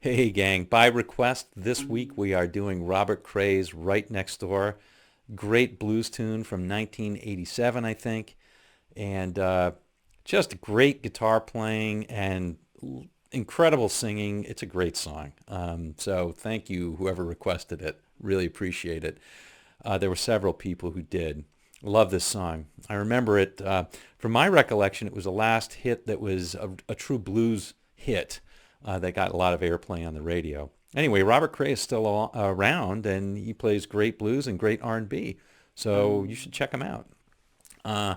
Hey gang, by request, this week we are doing Robert Cray's Right Next Door. Great blues tune from 1987, I think. And just great guitar playing and incredible singing. It's a great song. So thank you, whoever requested it. Really appreciate it. There were several people who did. Love this song. I remember it, from my recollection, it was the last hit that was a true blues hit that got a lot of airplay on the radio. Anyway, Robert Cray is still around, and he plays great blues and great R&B. So you should check him out. Uh,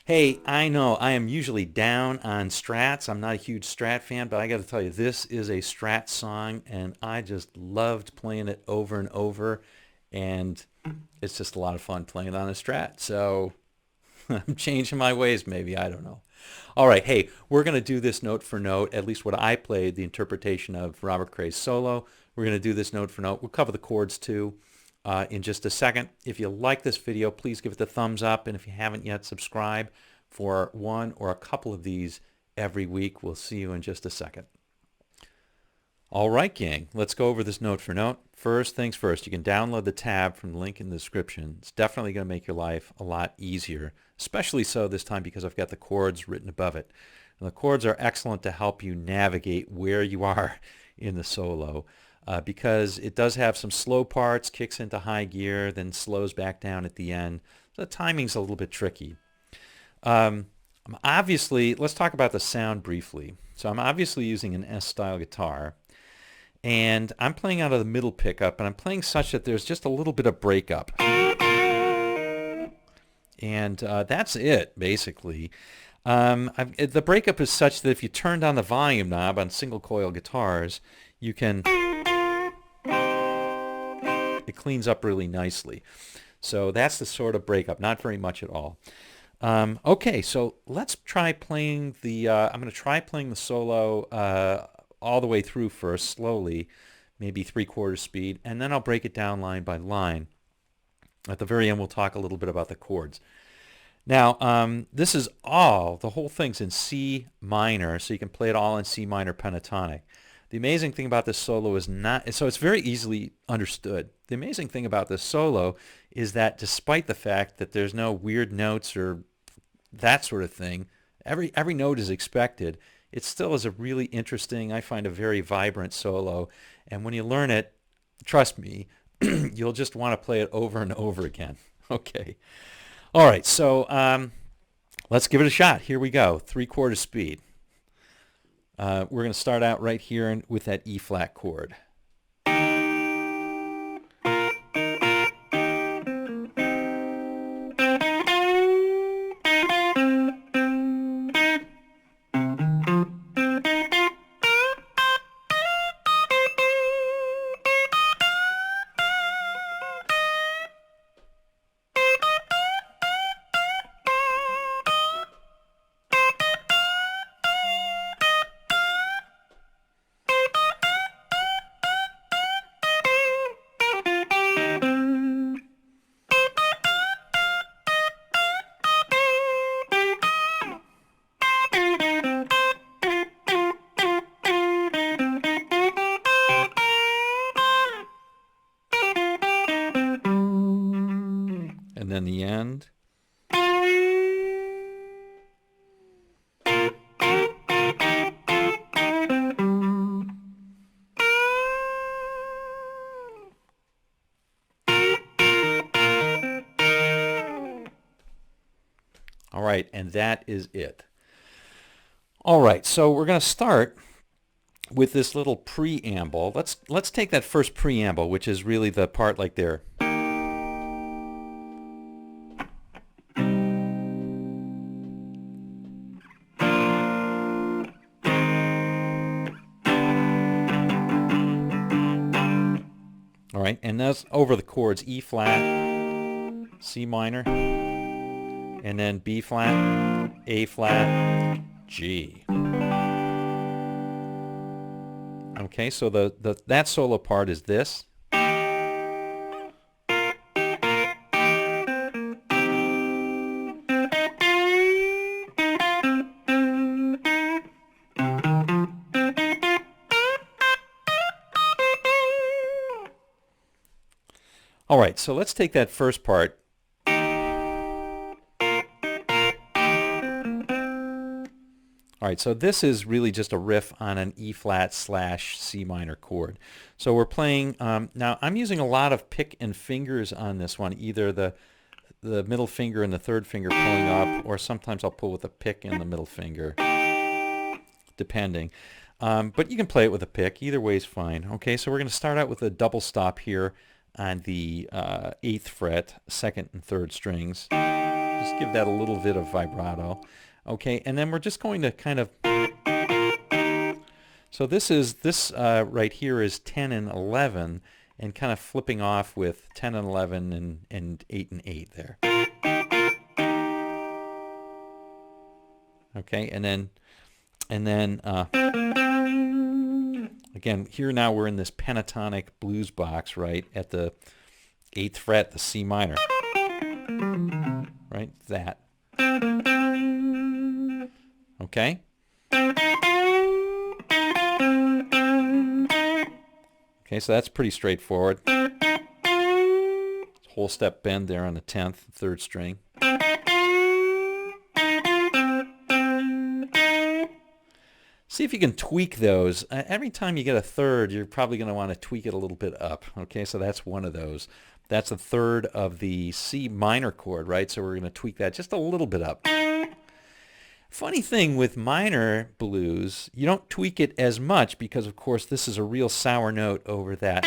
hey, I know I am usually down on Strats. I'm not a huge Strat fan, but I got to tell you, this is a Strat song, and I just loved playing it over and over. And it's just a lot of fun playing on a Strat. So I'm changing my ways, maybe. I don't know. All right, hey, we're going to do this note for note, at least what I played, the interpretation of Robert Cray's solo. We're going to do this note for note. We'll cover the chords too in just a second. If you like this video, please give it the thumbs up. And if you haven't yet, subscribe for one or a couple of these every week. We'll see you in just a second. All right, gang, let's go over this note for note. First things first, you can download the tab from the link in the description. It's definitely going to make your life a lot easier, especially so this time because I've got the chords written above it. And the chords are excellent to help you navigate where you are in the solo because it does have some slow parts, kicks into high gear, then slows back down at the end. The timing's a little bit tricky. Obviously, let's talk about the sound briefly. So I'm obviously using an S-style guitar. And I'm playing out of the middle pickup, and I'm playing such that there's just a little bit of breakup. And that's it, basically. The breakup is such that if you turn down the volume knob on single coil guitars, you can... It cleans up really nicely. So that's the sort of breakup, not very much at all. Okay, so let's try playing the... I'm going to try playing the solo... all the way through first, slowly, maybe 3/4 speed, and then I'll break it down line by line. At the very end, we'll talk a little bit about the chords. Now, this is the whole thing's in C minor, so you can play it all in C minor pentatonic. The amazing thing about this solo is so it's very easily understood. The amazing thing about this solo is that despite the fact that there's no weird notes or that sort of thing, every note is expected. It still is a really interesting, I find a very vibrant solo. And when you learn it, trust me, you'll just want to play it over and over again. Okay. All right, so let's give it a shot. Here we go, 3/4 speed. We're going to start out right here with that E flat chord. And then the end. All right, and that is it. All right, so we're going to start with this little preamble. Let's take that first preamble, which is really the part like there. All right, and that's over the chords E flat, C minor, and then B flat, A flat, G. Okay, so that solo part is this. All right, so let's take that first part. All right, so this is really just a riff on an E flat / C minor chord. So we're playing, now I'm using a lot of pick and fingers on this one, either the middle finger and the third finger pulling up, or sometimes I'll pull with a pick and the middle finger, depending. But you can play it with a pick, either way is fine. Okay, so we're going to start out with a double stop here on the 8th fret, 2nd and 3rd strings. Just give that a little bit of vibrato. Okay, and then we're just going to kind of, so this right here is 10 and 11, and kind of flipping off with 10 and 11 and 8 and 8 there. Okay, and then again, here now we're in this pentatonic blues box, right, at the 8th fret, the C minor, right, that. Okay? Okay, so that's pretty straightforward. Whole step bend there on the 10th, 3rd string. See if you can tweak those. Every time you get a third, you're probably going to want to tweak it a little bit up. Okay, so that's one of those. That's a third of the C minor chord, right? So we're going to tweak that just a little bit up. Funny thing with minor blues, you don't tweak it as much because, of course, this is a real sour note over that.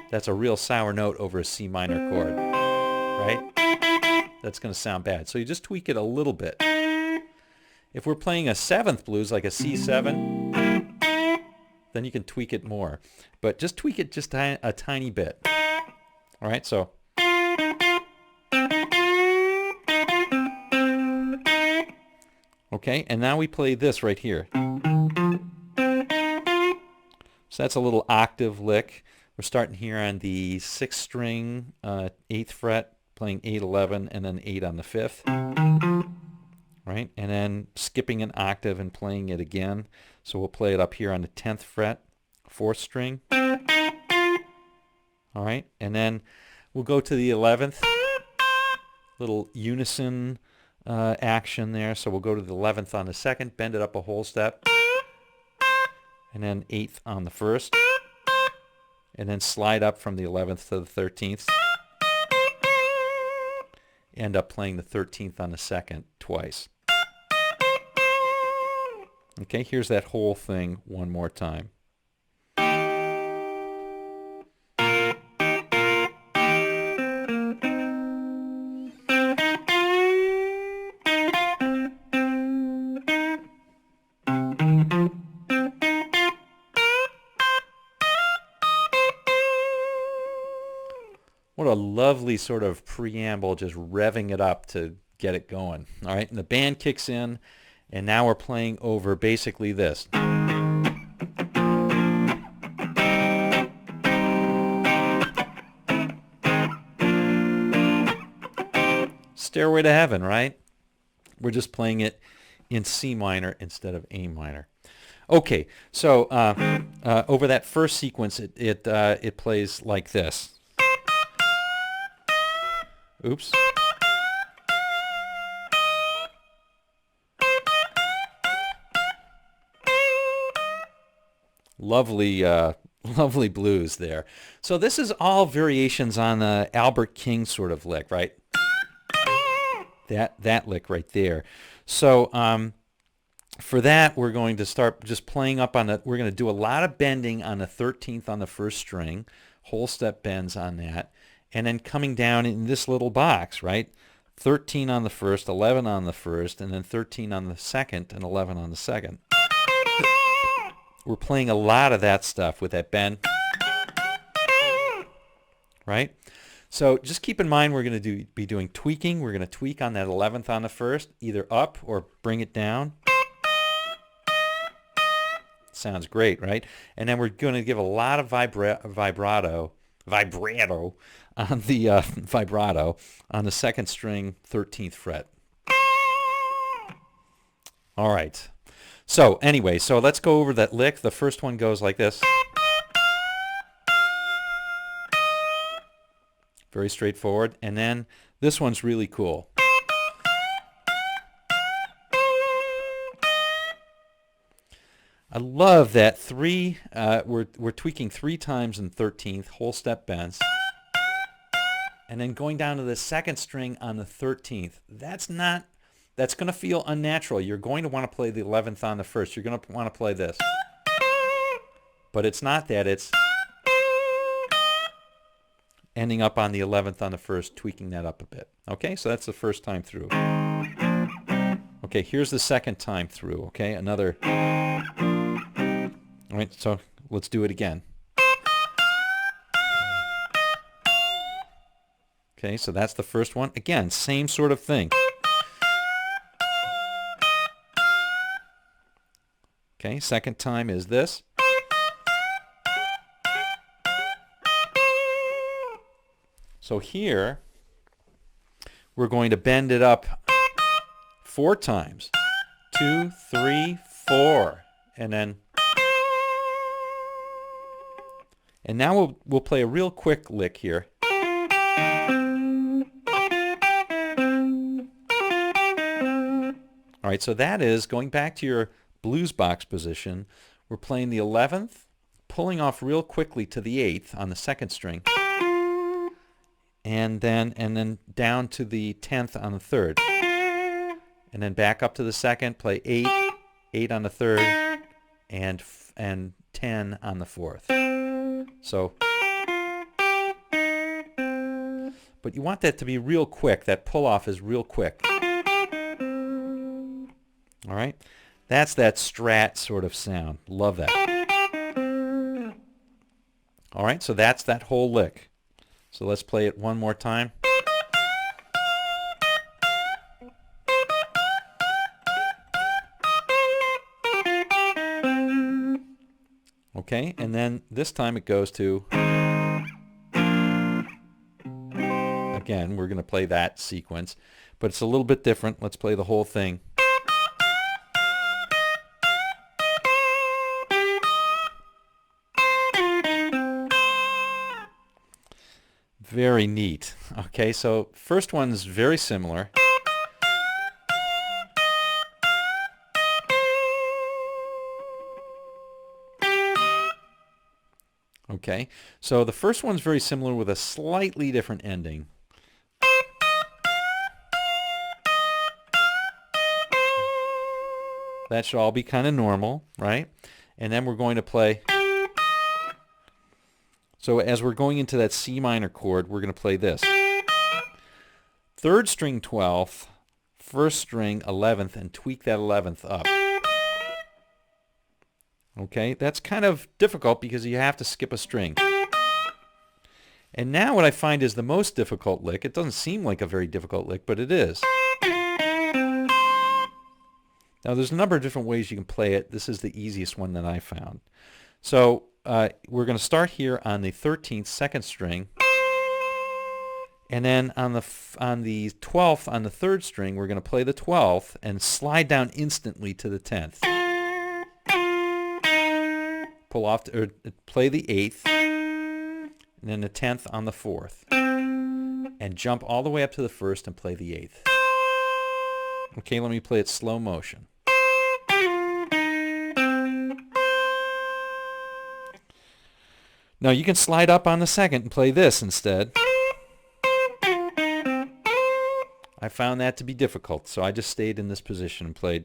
That's a real sour note over a C minor chord, right? That's going to sound bad. So you just tweak it a little bit. If we're playing a 7th blues, like a C7, then you can tweak it more. But just tweak it just a tiny bit. All right, so. Okay, and now we play this right here. So that's a little octave lick. We're starting here on the 6th string, 8th fret, playing 8, 11, and then 8 on the 5th. Right, and then skipping an octave and playing it again. So we'll play it up here on the 10th fret, 4th string. All right, and then we'll go to the 11th, little unison action there. So we'll go to the 11th on the 2nd, bend it up a whole step, and then 8th on the 1st, and then slide up from the 11th to the 13th. End up playing the 13th on the 2nd twice. Okay, here's that whole thing one more time. What a lovely sort of preamble, just revving it up to get it going. All right, and the band kicks in, and now we're playing over basically this. Stairway to Heaven, right? We're just playing it in C minor instead of A minor. Okay, so over that first sequence, it plays like this. Oops. Lovely, lovely blues there. So this is all variations on the Albert King sort of lick, right? That lick right there. So for that, we're going to start just playing up on we're going to do a lot of bending on the 13th on the 1st string, whole step bends on that, and then coming down in this little box, right? 13 on the 1st, 11 on the 1st, and then 13 on the 2nd, and 11 on the 2nd. We're playing a lot of that stuff with that bend, right? So just keep in mind we're going to be doing tweaking. We're going to tweak on that 11th on the 1st, either up or bring it down. Sounds great, right? And then we're going to give a lot of vibrato on the vibrato on the 2nd string, 13th fret. All right. So anyway, so let's go over that lick. The first one goes like this. Very straightforward. And then this one's really cool. I love that we're tweaking 3 times in 13th, whole step bends. And then going down to the second string on the 13th. That's going to feel unnatural. You're going to want to play the 11th on the first. You're going to want to play this. But it's not that. It's ending up on the 11th on the first, tweaking that up a bit. Okay, so that's the first time through. Okay, here's the second time through. Okay, another. All right, so let's do it again. Okay, so that's the first one. Again, same sort of thing. Okay, second time is this. So here, we're going to bend it up 4 times. 2, 3, 4. And then... And now we'll play a real quick lick here. All right, so that is, going back to your blues box position, we're playing the 11th, pulling off real quickly to the 8th on the second string, and then down to the 10th on the third. And then back up to the second, play 8, 8 on the third, and 10 on the fourth. So, but you want that to be real quick. That pull off is real quick. All right, that's that strat sort of sound. Love that. All right, so that's that whole lick. So let's play it one more time. Okay, and then this time it goes to, again, we're going to play that sequence, but it's a little bit different. Let's play the whole thing. Very neat. Okay, so first one's very similar. Okay, so the first one's very similar with a slightly different ending. That should all be kind of normal, right? And then we're going to play. So as we're going into that C minor chord, we're going to play this. Third string 12th, first string 11th, and tweak that 11th up. Okay, that's kind of difficult because you have to skip a string. And now what I find is the most difficult lick. It doesn't seem like a very difficult lick, but it is. Now there's a number of different ways you can play it. This is the easiest one that I found. So we're going to start here on the 13th, second string. And then on the 12th, on the third string, we're going to play the 12th and slide down instantly to the 10th. Pull off, or play the 8th, and then the 10th on the 4th. And jump all the way up to the 1st and play the 8th. Okay, let me play it slow motion. Now you can slide up on the 2nd and play this instead. I found that to be difficult, so I just stayed in this position and played.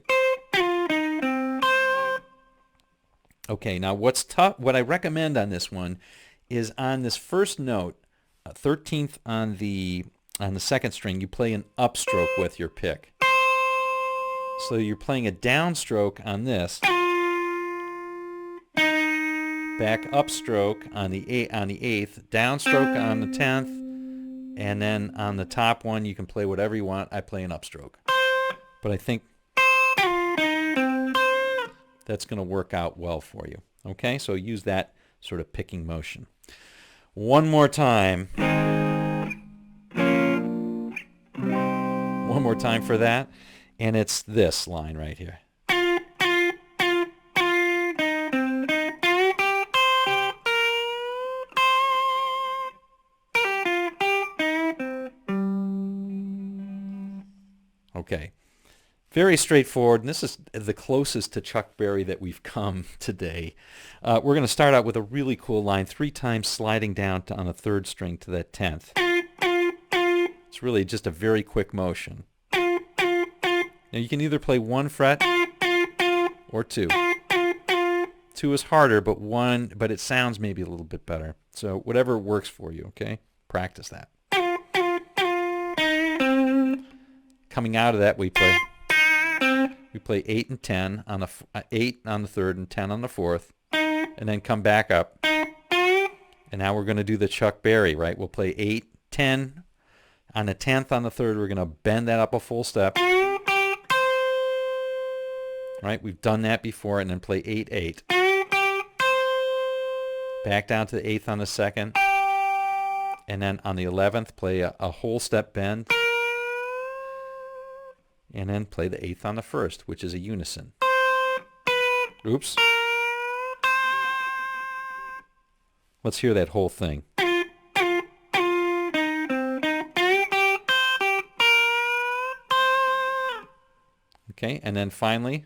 Okay, now what's tough, what I recommend on this one is on this first note, 13th on the second string, you play an upstroke with your pick. So you're playing a downstroke on this, back upstroke on the 8th, downstroke on the 10th, and then on the top one you can play whatever you want. I play an upstroke. But I think that's going to work out well for you. Okay, so use that sort of picking motion. One more time. One more time for that. And it's this line right here. Okay. Very straightforward, and this is the closest to Chuck Berry that we've come today. We're going to start out with a really cool line, 3 times sliding down on a 3rd string to that 10th. It's really just a very quick motion. Now you can either play 1 fret or 2. 2 is harder, but it sounds maybe a little bit better. So whatever works for you, okay? Practice that. Coming out of that, we play 8 and 10 on the 8 on the 3rd and 10 on the 4th, and then come back up. And now we're going to do the Chuck Berry, right? We'll play 8, 10 on the 10th on the 3rd. We're going to bend that up a full step. Right? We've done that before, and then play 8, 8. Back down to the 8th on the 2nd, and then on the 11th, play a whole step bend, and then play the 8th on the 1st, which is a unison. Oops. Let's hear that whole thing. Okay, and then finally,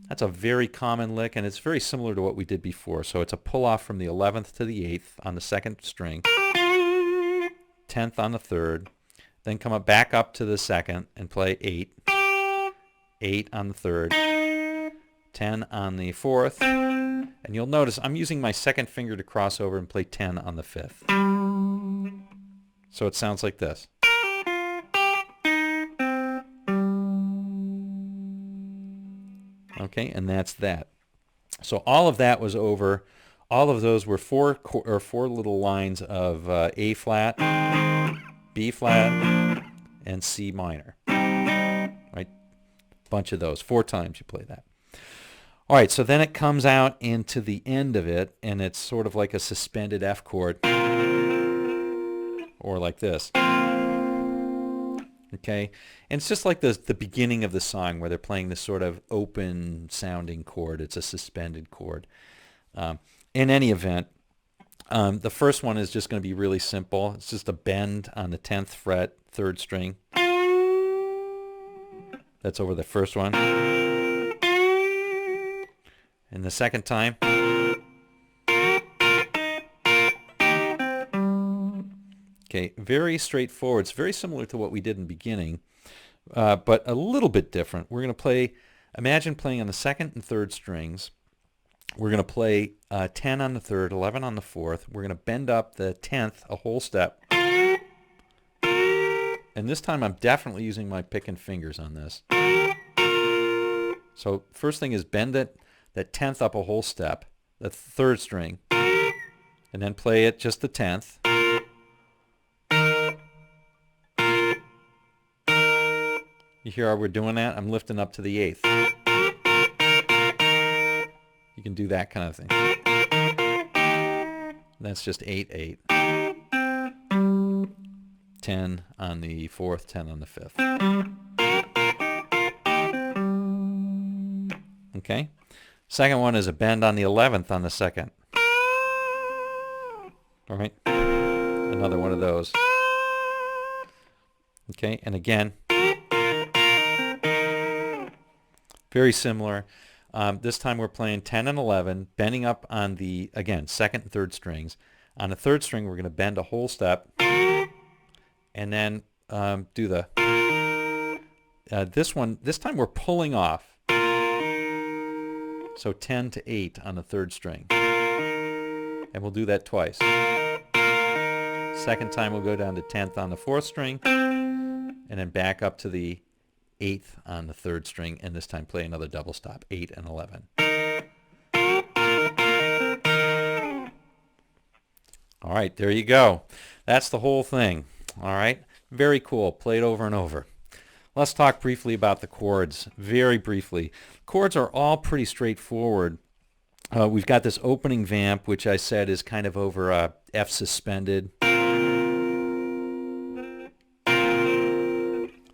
that's a very common lick, and it's very similar to what we did before. So it's a pull-off from the 11th to the 8th on the 2nd string, 10th on the 3rd, then come back up to the 2nd and play 8, 8 on the 3rd, 10 on the 4th, and you'll notice I'm using my 2nd finger to cross over and play 10 on the 5th. So it sounds like this. Okay, and that's that. So all of that was over. All of those were four little lines of A flat, B flat, and C minor. Right? Bunch of those. 4 times you play that. All right, so then it comes out into the end of it, and it's sort of like a suspended F chord, or like this. Okay, and it's just like the beginning of the song where they're playing this sort of open sounding chord. It's a suspended chord. In any event, the first one is just going to be really simple. It's just a bend on the 10th fret, 3rd string. That's over the first one. And the second time, okay, very straightforward. It's very similar to what we did in the beginning, but a little bit different. We're going to play, imagine playing on the 2nd and 3rd strings. We're going to play 10 on the 3rd, 11 on the 4th. We're going to bend up the 10th a whole step. And this time I'm definitely using my pick and fingers on this. So first thing is bend that 10th up a whole step, the 3rd string, and then play it just the 10th. You hear how we're doing that? I'm lifting up to the 8th. You can do that kind of thing. That's just 8, 8. 10 on the 4th, 10 on the 5th. Okay? Second one is a bend on the 11th on the 2nd. All right? Another one of those. Okay? And again, very similar. This time we're playing 10 and 11, bending up on the, again, 2nd and 3rd strings. On the 3rd string, we're going to bend a whole step, and then do the, this time we're pulling off. So 10 to 8 on the 3rd string. And we'll do that twice. Second time we'll go down to 10th on the 4th string, and then back up to the 8th on the 3rd string, and this time play another double stop, 8 and 11. All right, there you go. That's the whole thing. All right, very cool. Played over and over. Let's talk briefly about the chords, very briefly. Chords are all pretty straightforward. We've got this opening vamp, which I said is kind of over F suspended. You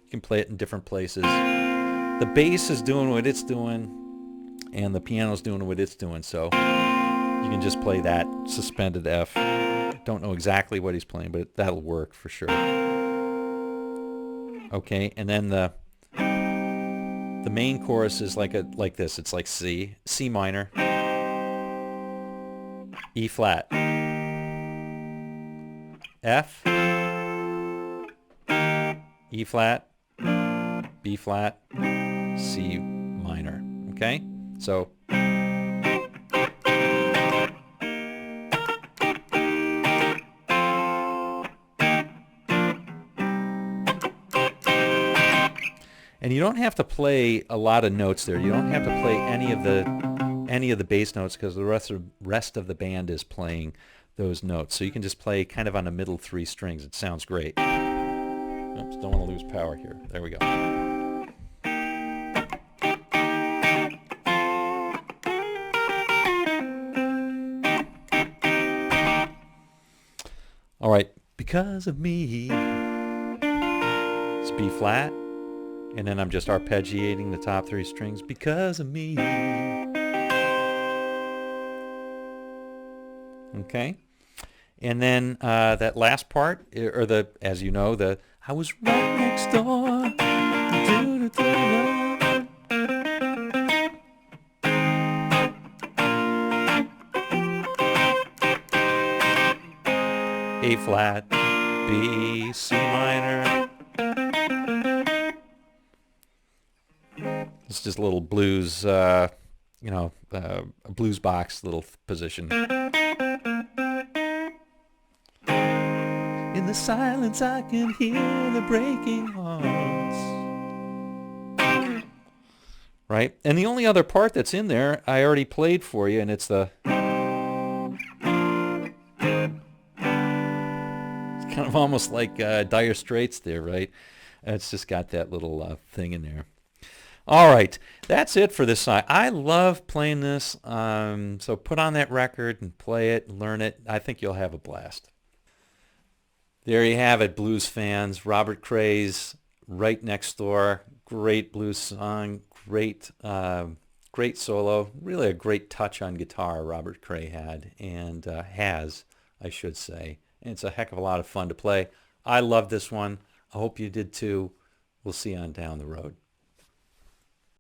can play it in different places. The bass is doing what it's doing, and the piano's doing what it's doing, so you can just play that suspended F. Don't know exactly what he's playing, but that'll work for sure. Okay, and then the main chorus is like this. It's like C minor, E flat, F, E flat, B flat, C minor. Okay, so and you don't have to play a lot of notes there. You don't have to play any of the bass notes because the rest of the band is playing those notes. So you can just play kind of on the middle 3 strings. It sounds great. Oops, don't want to lose power here. There we go. All right, because of me. It's B flat. And then I'm just arpeggiating the top 3 strings because of me. Okay. And then that last part, or as you know, I was right next door. A flat, B, C minor. It's just a little blues, a blues box little position. In the silence I can hear the breaking hearts. Right? And the only other part that's in there, I already played for you, and it's it's kind of almost like Dire Straits there, right? It's just got that little thing in there. All right, that's it for this song. I love playing this, so put on that record and play it, learn it. I think you'll have a blast. There you have it, blues fans. Robert Cray's Right Next Door. Great blues song, great solo. Really a great touch on guitar Robert Cray had, and has, I should say. And it's a heck of a lot of fun to play. I love this one. I hope you did too. We'll see you on down the road.